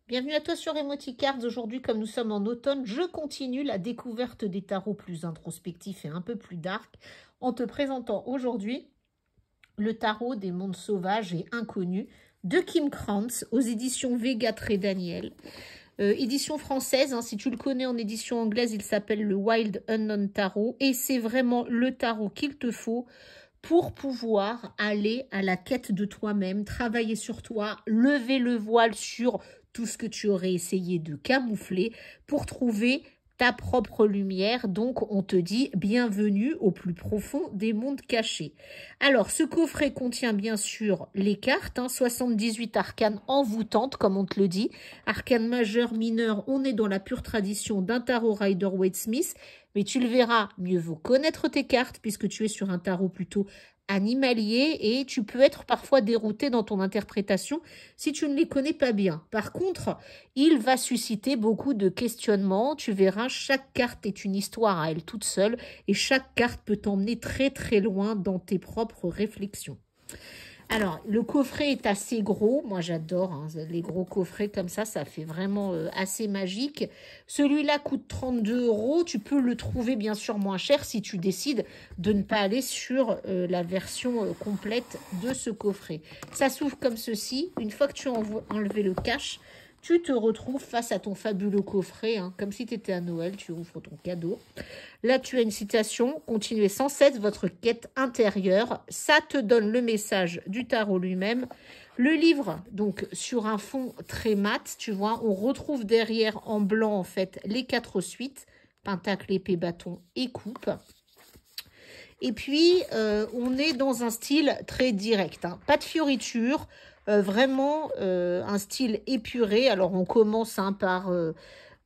Bienvenue à toi sur Emoticards. Aujourd'hui, comme nous sommes en automne, je continue la découverte des tarots plus introspectifs et un peu plus dark en te présentant aujourd'hui le tarot des mondes sauvages et inconnus de Kim Krantz aux éditions Vega Tré Daniel. Édition française, hein, si tu le connais en édition anglaise, il s'appelle le Wild Unknown Tarot et c'est vraiment le tarot qu'il te faut pour pouvoir aller à la quête de toi-même, travailler sur toi, lever le voile sur tout ce que tu aurais essayé de camoufler pour trouver ta propre lumière. Donc, on te dit bienvenue au plus profond des mondes cachés. Alors, ce coffret contient bien sûr les cartes, 78 arcanes envoûtantes, comme on te le dit. Arcanes majeures, mineures, on est dans la pure tradition d'un tarot Rider-Waite-Smith. Mais tu le verras, mieux vaut connaître tes cartes puisque tu es sur un tarot plutôt animalier et tu peux être parfois dérouté dans ton interprétation si tu ne les connais pas bien. Par contre, il va susciter beaucoup de questionnements. Tu verras, chaque carte est une histoire à elle toute seule et chaque carte peut t'emmener très très loin dans tes propres réflexions. Alors, le coffret est assez gros. Moi, j'adore les gros coffrets comme ça fait vraiment assez magique. Celui-là coûte 32 €. Tu peux le trouver bien sûr moins cher si tu décides de ne pas aller sur la version complète de ce coffret. Ça s'ouvre comme ceci. Une fois que tu as enlevé le cache, tu te retrouves face à ton fabuleux coffret, comme si tu étais à Noël, tu ouvres ton cadeau. Là, tu as une citation, continuez sans cesse votre quête intérieure. Ça te donne le message du tarot lui-même. Le livre, donc, sur un fond très mat, tu vois, on retrouve derrière en blanc, en fait, les 4 suites, pentacle, épée, bâton et coupe. Et puis, on est dans un style très direct, pas de fioritures, vraiment un style épuré. Alors, on commence par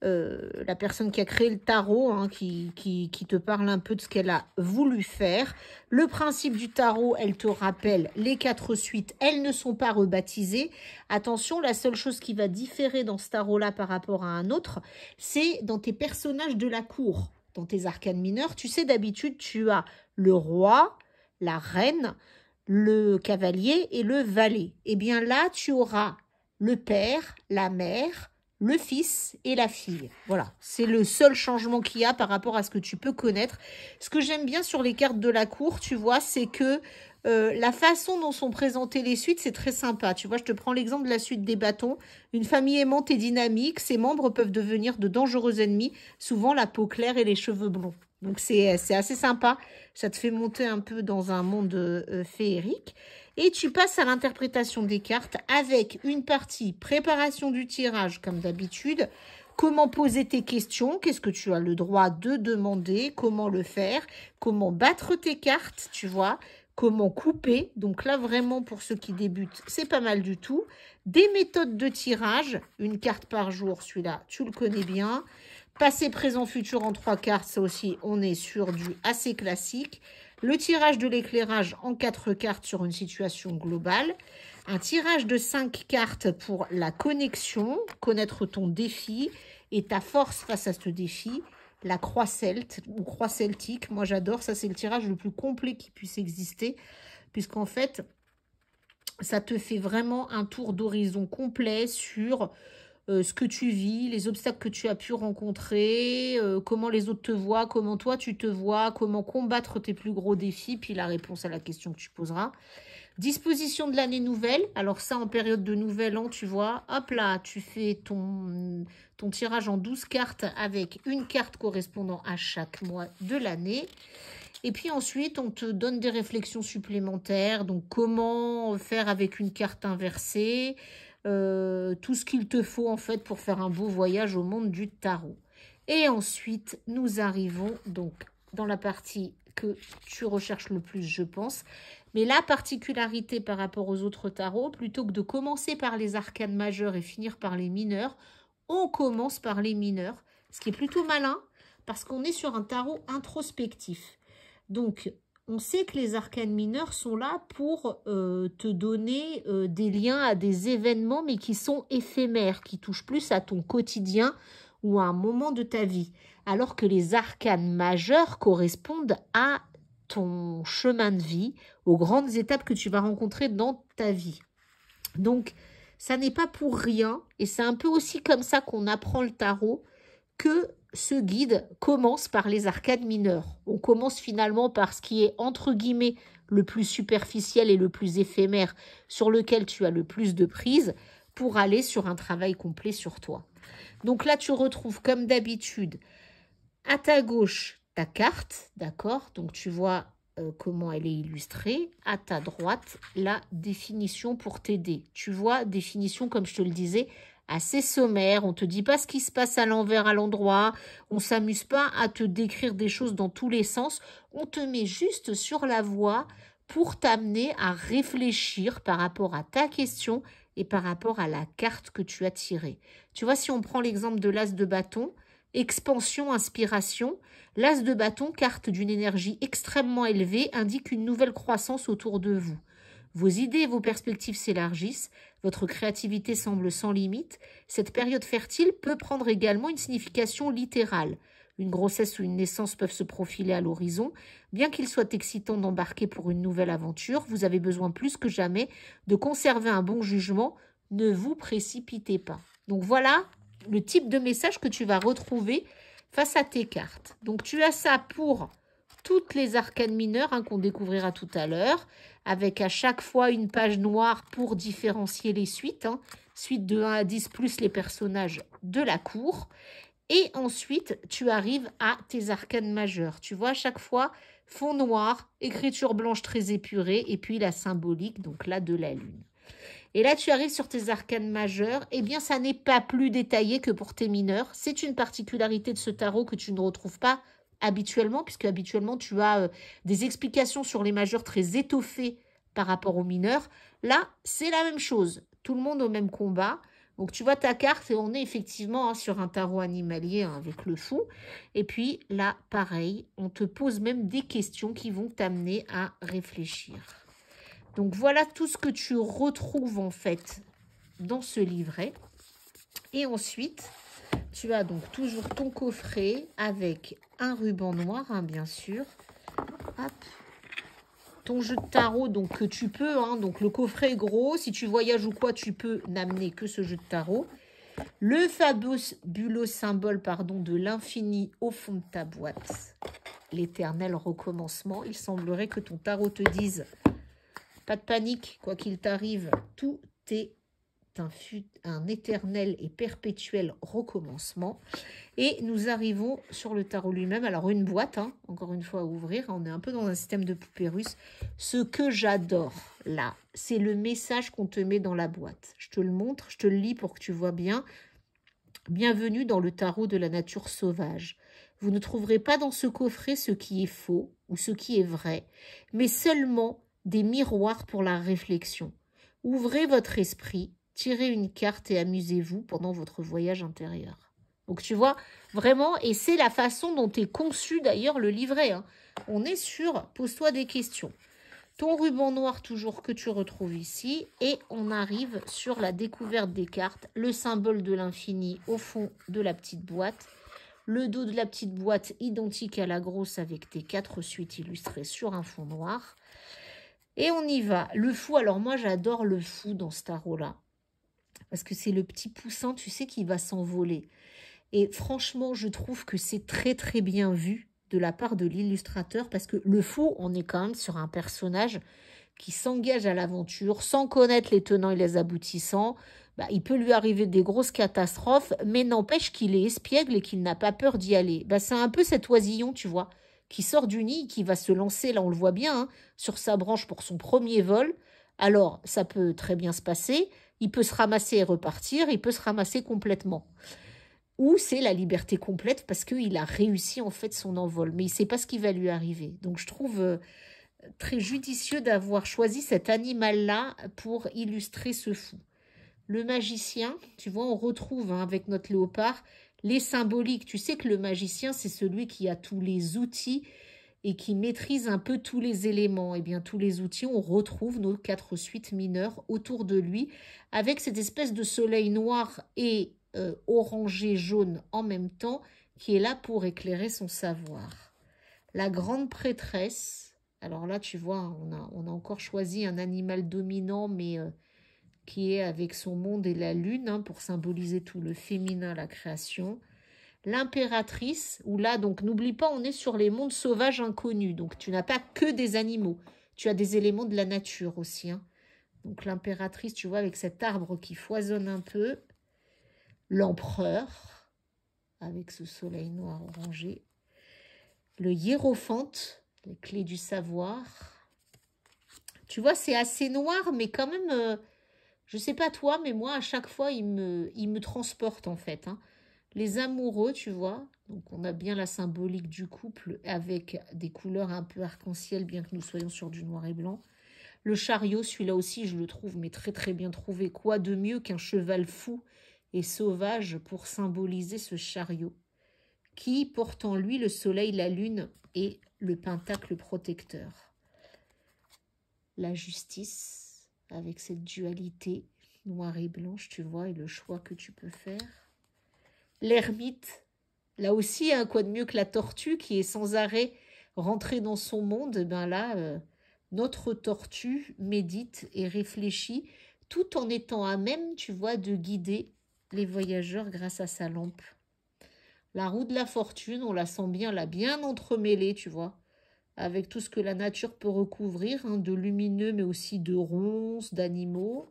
la personne qui a créé le tarot, qui te parle un peu de ce qu'elle a voulu faire. Le principe du tarot, elle te rappelle les 4 suites, elles ne sont pas rebaptisées. Attention, la seule chose qui va différer dans ce tarot-là par rapport à un autre, c'est dans tes personnages de la cour. Dans tes arcanes mineurs, tu sais, d'habitude, tu as le roi, la reine, le cavalier et le valet. Eh bien là, tu auras le père, la mère, le fils et la fille. Voilà, c'est le seul changement qu'il y a par rapport à ce que tu peux connaître. Ce que j'aime bien sur les cartes de la cour, tu vois, c'est que la façon dont sont présentées les suites, c'est très sympa. Tu vois, je te prends l'exemple de la suite des bâtons. Une famille aimante et dynamique, ses membres peuvent devenir de dangereux ennemis, souvent la peau claire et les cheveux blonds. Donc, c'est assez sympa. Ça te fait monter un peu dans un monde féerique. Et tu passes à l'interprétation des cartes avec une partie préparation du tirage, comme d'habitude. Comment poser tes questions, qu'est-ce que tu as le droit de demander, comment le faire, comment battre tes cartes, tu vois, comment couper. Donc là, vraiment, pour ceux qui débutent, c'est pas mal du tout. Des méthodes de tirage, une carte par jour, celui-là, tu le connais bien. Passé, présent, futur en 3 cartes, ça aussi, on est sur du assez classique. Le tirage de l'éclairage en 4 cartes sur une situation globale. Un tirage de 5 cartes pour la connexion, connaître ton défi et ta force face à ce défi. La croix celte ou croix celtique, moi j'adore, ça c'est le tirage le plus complet qui puisse exister, puisqu'en fait, ça te fait vraiment un tour d'horizon complet sur ce que tu vis, les obstacles que tu as pu rencontrer, comment les autres te voient, comment toi tu te vois, comment combattre tes plus gros défis, puis la réponse à la question que tu poseras. Disposition de l'année nouvelle, alors ça en période de nouvel an, tu vois, hop là, tu fais ton tirage en 12 cartes avec une carte correspondant à chaque mois de l'année. Et puis ensuite, on te donne des réflexions supplémentaires, donc comment faire avec une carte inversée, tout ce qu'il te faut en fait pour faire un beau voyage au monde du tarot. Et ensuite, nous arrivons donc dans la partie que tu recherches le plus, je pense. Mais la particularité par rapport aux autres tarots, plutôt que de commencer par les arcanes majeures et finir par les mineurs, on commence par les mineurs, ce qui est plutôt malin parce qu'on est sur un tarot introspectif. Donc, on sait que les arcanes mineurs sont là pour te donner des liens à des événements, mais qui sont éphémères, qui touchent plus à ton quotidien ou à un moment de ta vie. Alors que les arcanes majeures correspondent à ton chemin de vie, aux grandes étapes que tu vas rencontrer dans ta vie. Donc, ça n'est pas pour rien. Et c'est un peu aussi comme ça qu'on apprend le tarot, que ce guide commence par les arcanes mineures. On commence finalement par ce qui est, entre guillemets, le plus superficiel et le plus éphémère, sur lequel tu as le plus de prise, pour aller sur un travail complet sur toi. Donc là, tu retrouves, comme d'habitude, à ta gauche, ta carte, d'accord? Donc tu vois comment elle est illustrée. À ta droite, la définition pour t'aider. Tu vois, définition, comme je te le disais, assez sommaire. On ne te dit pas ce qui se passe à l'envers, à l'endroit. On ne s'amuse pas à te décrire des choses dans tous les sens. On te met juste sur la voie pour t'amener à réfléchir par rapport à ta question et par rapport à la carte que tu as tirée. Tu vois, si on prend l'exemple de l'as de bâton, expansion, inspiration, l'as de bâton, carte d'une énergie extrêmement élevée, indique une nouvelle croissance autour de vous. Vos idées et vos perspectives s'élargissent, votre créativité semble sans limite. Cette période fertile peut prendre également une signification littérale. Une grossesse ou une naissance peuvent se profiler à l'horizon. Bien qu'il soit excitant d'embarquer pour une nouvelle aventure, vous avez besoin plus que jamais de conserver un bon jugement. Ne vous précipitez pas. Donc voilà le type de message que tu vas retrouver face à tes cartes. Donc tu as ça pour toutes les arcanes mineures qu'on découvrira tout à l'heure, avec à chaque fois une page noire pour différencier les suites. Suite de 1 à 10 plus les personnages de la cour. Et ensuite, tu arrives à tes arcanes majeures. Tu vois, à chaque fois, fond noir, écriture blanche très épurée, et puis la symbolique, donc là, de la lune. Et là, tu arrives sur tes arcanes majeures. Eh bien, ça n'est pas plus détaillé que pour tes mineurs. C'est une particularité de ce tarot que tu ne retrouves pas habituellement, puisque habituellement, tu as des explications sur les majeurs très étoffées par rapport aux mineurs. Là, c'est la même chose. Tout le monde au même combat. Donc, tu vois ta carte et on est effectivement sur un tarot animalier avec le fou. Et puis là, pareil, on te pose même des questions qui vont t'amener à réfléchir. Donc, voilà tout ce que tu retrouves en fait dans ce livret. Et ensuite, tu as donc toujours ton coffret avec un ruban noir, bien sûr. Hop. Ton jeu de tarot, donc que tu peux, donc le coffret est gros. Si tu voyages ou quoi, tu peux n'amener que ce jeu de tarot. Le fabuleux symbole de l'infini au fond de ta boîte. L'éternel recommencement. Il semblerait que ton tarot te dise... Pas de panique, quoi qu'il t'arrive, tout est un éternel et perpétuel recommencement. Et nous arrivons sur le tarot lui-même. Alors une boîte, encore une fois à ouvrir, on est un peu dans un système de poupée russe. Ce que j'adore là, c'est le message qu'on te met dans la boîte. Je te le montre, je te le lis pour que tu vois bien. Bienvenue dans le tarot de la nature sauvage. Vous ne trouverez pas dans ce coffret ce qui est faux ou ce qui est vrai, mais seulement des miroirs pour la réflexion. Ouvrez votre esprit, tirez une carte et amusez-vous pendant votre voyage intérieur. Donc tu vois, vraiment, et c'est la façon dont est conçu d'ailleurs le livret. On est sur « Pose-toi des questions ». Ton ruban noir toujours que tu retrouves ici. Et on arrive sur la découverte des cartes. Le symbole de l'infini au fond de la petite boîte. Le dos de la petite boîte identique à la grosse avec tes 4 suites illustrées sur un fond noir. Et on y va. Le fou, alors moi j'adore le fou dans ce tarot-là. Parce que c'est le petit poussin, tu sais, qui va s'envoler. Et franchement, je trouve que c'est très très bien vu de la part de l'illustrateur. Parce que le fou, on est quand même sur un personnage qui s'engage à l'aventure sans connaître les tenants et les aboutissants. Il peut lui arriver des grosses catastrophes, mais n'empêche qu'il est espiègle et qu'il n'a pas peur d'y aller. C'est un peu cet oisillon, tu vois, qui sort du nid, qui va se lancer, là on le voit bien, sur sa branche pour son premier vol. Alors, ça peut très bien se passer, il peut se ramasser et repartir, il peut se ramasser complètement. Ou c'est la liberté complète parce qu'il a réussi en fait son envol, mais il ne sait pas ce qui va lui arriver. Donc je trouve très judicieux d'avoir choisi cet animal-là pour illustrer ce fou. Le magicien, tu vois, on retrouve avec notre léopard les symboliques. Tu sais que le magicien, c'est celui qui a tous les outils et qui maîtrise un peu tous les éléments. Eh bien, tous les outils, on retrouve nos 4 suites mineures autour de lui avec cette espèce de soleil noir et orangé jaune en même temps qui est là pour éclairer son savoir. La grande prêtresse, alors là, tu vois, on a encore choisi un animal dominant, mais qui est avec son monde et la lune, hein, pour symboliser tout le féminin, la création. L'impératrice, où là, donc n'oublie pas, on est sur les mondes sauvages inconnus, donc tu n'as pas que des animaux, tu as des éléments de la nature aussi, hein. Donc l'impératrice, tu vois, avec cet arbre qui foisonne un peu. L'empereur, avec ce soleil noir orangé. Le hiérophante, les clés du savoir. Tu vois, c'est assez noir, mais quand même, je sais pas toi, mais moi, à chaque fois, il me transporte, en fait, hein. Les amoureux, tu vois, donc on a bien la symbolique du couple avec des couleurs un peu arc-en-ciel, bien que nous soyons sur du noir et blanc. Le chariot, celui-là aussi, je le trouve, mais très très bien trouvé. Quoi de mieux qu'un cheval fou et sauvage pour symboliser ce chariot, qui porte en lui le soleil, la lune et le pentacle protecteur. La justice, avec cette dualité noire et blanche, tu vois, et le choix que tu peux faire. L'ermite, là aussi, hein, quoi de mieux que la tortue qui est sans arrêt rentrée dans son monde, ben là... notre tortue médite et réfléchit tout en étant à même, tu vois, de guider les voyageurs grâce à sa lampe. La roue de la fortune, on la sent bien, là, bien entremêlée, tu vois, avec tout ce que la nature peut recouvrir, hein, de lumineux, mais aussi de ronces, d'animaux.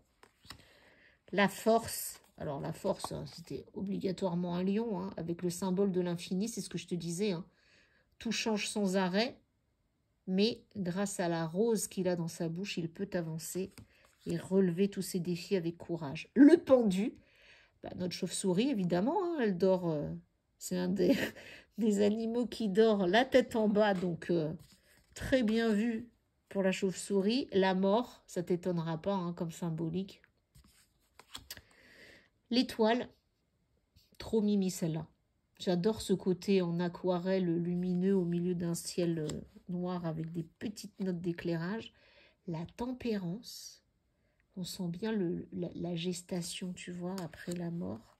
La force, alors la force, hein, c'était obligatoirement un lion, hein, avec le symbole de l'infini, c'est ce que je te disais, hein. Tout change sans arrêt. Mais grâce à la rose qu'il a dans sa bouche, il peut avancer et relever tous ses défis avec courage. Le pendu, bah, notre chauve-souris, évidemment, hein, elle dort. C'est un des animaux qui dort la tête en bas, donc très bien vu pour la chauve-souris. La mort, ça t'étonnera pas, hein, comme symbolique. L'étoile, trop mimi celle-là. J'adore ce côté en aquarelle lumineux au milieu d'un ciel noir avec des petites notes d'éclairage. La tempérance, on sent bien la gestation, tu vois, après la mort.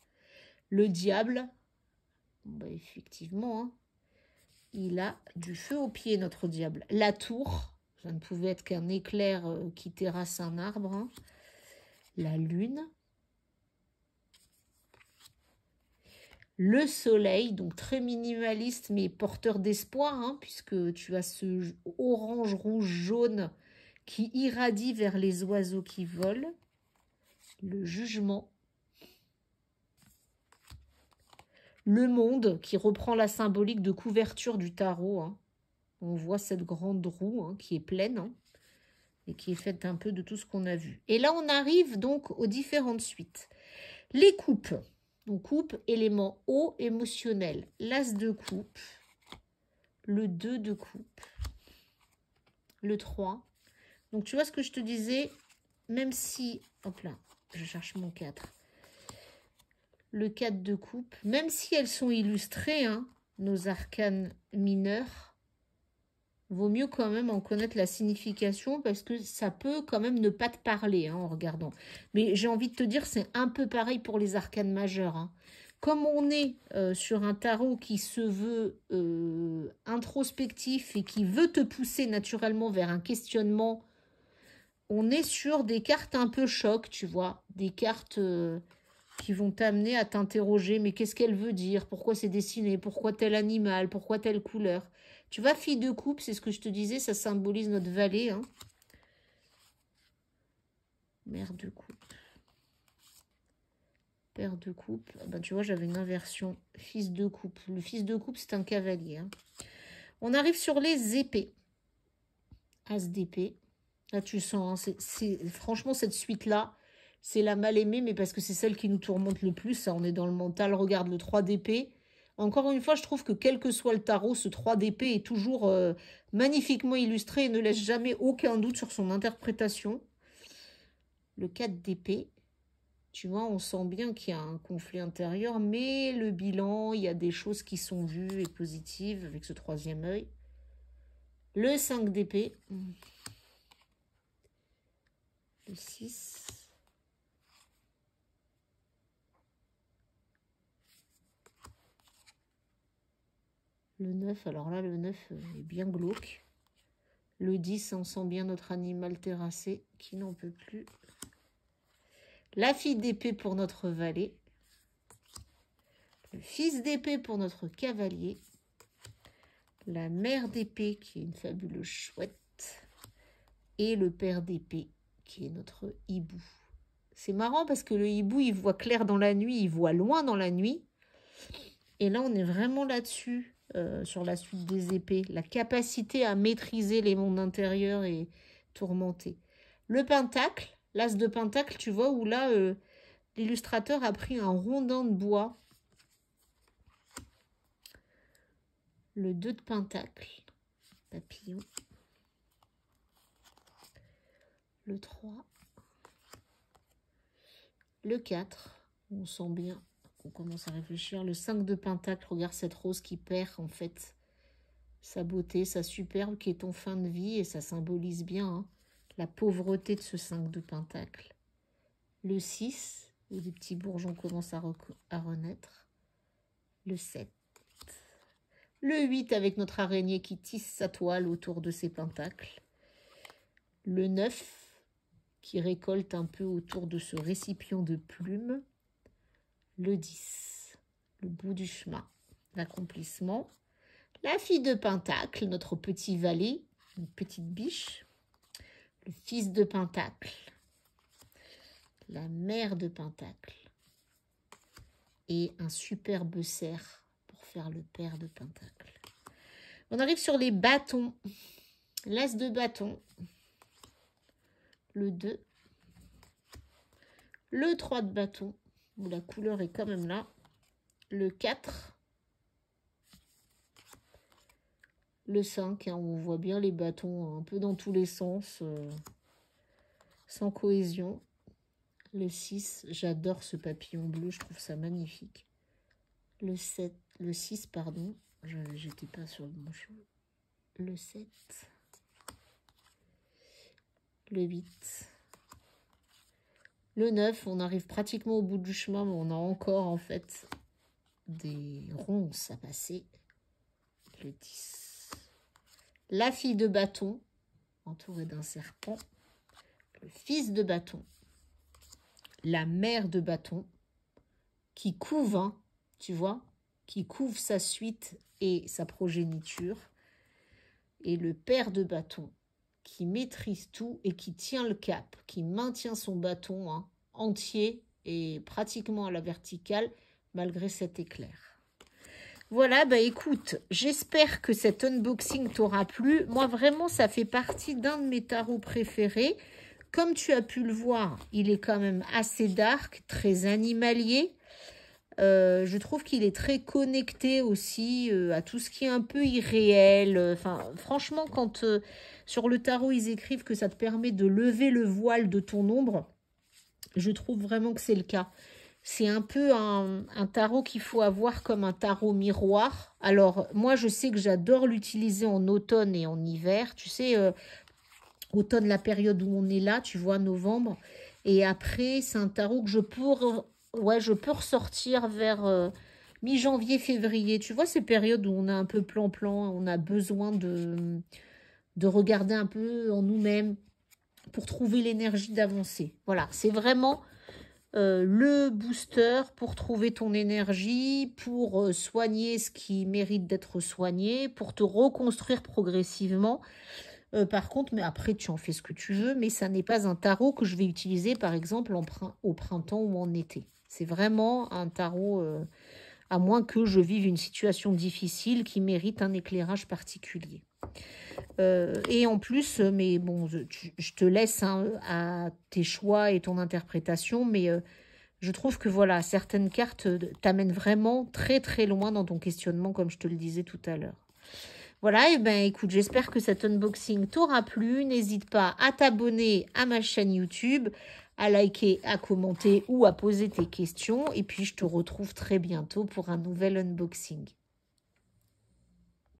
Le diable, bah effectivement, hein, il a du feu aux pieds, notre diable. La tour, ça ne pouvait être qu'un éclair qui terrasse un arbre, hein. La lune. Le soleil, donc très minimaliste, mais porteur d'espoir, hein, puisque tu as ce orange, rouge, jaune qui irradie vers les oiseaux qui volent. Le jugement. Le monde, qui reprend la symbolique de couverture du tarot, hein. On voit cette grande roue, hein, qui est pleine, hein, et qui est faite un peu de tout ce qu'on a vu. Et là, on arrive donc aux différentes suites. Les coupes. Donc, coupe, élément eau, émotionnel. L'as de coupe, le 2 de coupe, le 3. Donc, tu vois ce que je te disais, même si... Hop là, je cherche mon 4. Le 4 de coupe, même si elles sont illustrées, hein, nos arcanes mineurs, vaut mieux quand même en connaître la signification parce que ça peut quand même ne pas te parler, hein, en regardant. Mais j'ai envie de te dire, c'est un peu pareil pour les arcanes majeures, hein. Comme on est sur un tarot qui se veut introspectif et qui veut te pousser naturellement vers un questionnement, on est sur des cartes un peu choc, tu vois. Des cartes qui vont t'amener à t'interroger, mais qu'est-ce qu'elle veut dire? Pourquoi c'est dessiné? Pourquoi tel animal? Pourquoi telle couleur? Tu vois, fille de coupe, c'est ce que je te disais, ça symbolise notre vallée, hein. Mère de coupe. Père de coupe. Ben, tu vois, j'avais une inversion. Fils de coupe. Le fils de coupe, c'est un cavalier, hein. On arrive sur les épées. As d'épée. Là, tu sens, hein, franchement, cette suite-là, c'est la mal aimée, mais parce que c'est celle qui nous tourmente le plus. Ça, on est dans le mental. Regarde le 3 d'épée. Encore une fois, je trouve que quel que soit le tarot, ce 3 d'épée est toujours magnifiquement illustré et ne laisse jamais aucun doute sur son interprétation. Le 4 d'épée, tu vois, on sent bien qu'il y a un conflit intérieur, mais le bilan, il y a des choses qui sont vues et positives avec ce 3e œil. Le 5 d'épée. Le 6. Le 9, alors là, le 9 est bien glauque. Le 10, on sent bien notre animal terrassé qui n'en peut plus. la fille d'épée pour notre valet, le fils d'épée pour notre cavalier, la mère d'épée qui est une fabuleuse chouette et le père d'épée qui est notre hibou. C'est marrant parce que le hibou, il voit clair dans la nuit, il voit loin dans la nuit. Et là, on est vraiment là-dessus, sur la suite des épées. La capacité à maîtriser les mondes intérieurs et tourmentés. Le pentacle, l'as de pentacle, tu vois, où là, l'illustrateur a pris un rondin de bois. Le 2 de pentacle, papillon. Le 3. Le 4, on sent bien qu'on commence à réfléchir. Le 5 de pentacle, regarde cette rose qui perd en fait sa beauté, sa superbe qui est en fin de vie et ça symbolise bien hein, la pauvreté de ce 5 de pentacle. Le 6, où des petits bourgeons commencent à renaître. Le 7. Le 8 avec notre araignée qui tisse sa toile autour de ses pentacles. Le 9 qui récolte un peu autour de ce récipient de plumes. Le 10, le bout du chemin, l'accomplissement. La fille de pentacle, notre petit valet, une petite biche. Le fils de pentacle, la mère de pentacle et un superbe cerf pour faire le père de pentacle. On arrive sur les bâtons. L'as de bâton, le 2, le 3 de bâton, où la couleur est quand même là, le 4, le 5, hein, on voit bien les bâtons un peu dans tous les sens, sans cohésion. Le 6, j'adore ce papillon bleu, je trouve ça magnifique. Le 7, le 6, pardon, j'étais pas sur le bon chemin. Le 7, le 8, le 9, on arrive pratiquement au bout du chemin, mais on a encore en fait des ronces à passer. Le 10, la fille de bâton, entourée d'un serpent. Le fils de bâton, la mère de bâton, qui couve, hein, tu vois, qui couve sa suite et sa progéniture. Et le père de bâton, qui maîtrise tout et qui tient le cap, qui maintient son bâton hein, entier et pratiquement à la verticale, malgré cet éclair. Voilà, bah écoute, j'espère que cet unboxing t'aura plu. Moi, vraiment, ça fait partie d'un de mes tarots préférés. Comme tu as pu le voir, il est quand même assez dark, très animalier. Je trouve qu'il est très connecté aussi à tout ce qui est un peu irréel. Enfin, franchement, quand sur le tarot, ils écrivent que ça te permet de lever le voile de ton ombre, je trouve vraiment que c'est le cas. C'est un peu un tarot qu'il faut avoir comme un tarot miroir. Alors, moi, je sais que j'adore l'utiliser en automne et en hiver. Tu sais, automne, la période où on est là, tu vois, novembre. Et après, c'est un tarot que je peux ressortir vers mi-janvier, février. Tu vois, ces périodes où on a un peu plan-plan, on a besoin de regarder un peu en nous-mêmes pour trouver l'énergie d'avancer. Voilà, c'est vraiment le booster pour trouver ton énergie, pour soigner ce qui mérite d'être soigné, pour te reconstruire progressivement. Par contre, mais après, tu en fais ce que tu veux, mais ça n'est pas un tarot que je vais utiliser, par exemple, au printemps ou en été. C'est vraiment un tarot, à moins que je vive une situation difficile qui mérite un éclairage particulier. Et en plus, mais bon, je te laisse hein, à tes choix et ton interprétation, mais je trouve que voilà, certaines cartes t'amènent vraiment très très loin dans ton questionnement, comme je te le disais tout à l'heure. Voilà, et ben écoute, j'espère que cet unboxing t'aura plu. N'hésite pas à t'abonner à ma chaîne YouTube, à liker, à commenter ou à poser tes questions. Et puis, je te retrouve très bientôt pour un nouvel unboxing.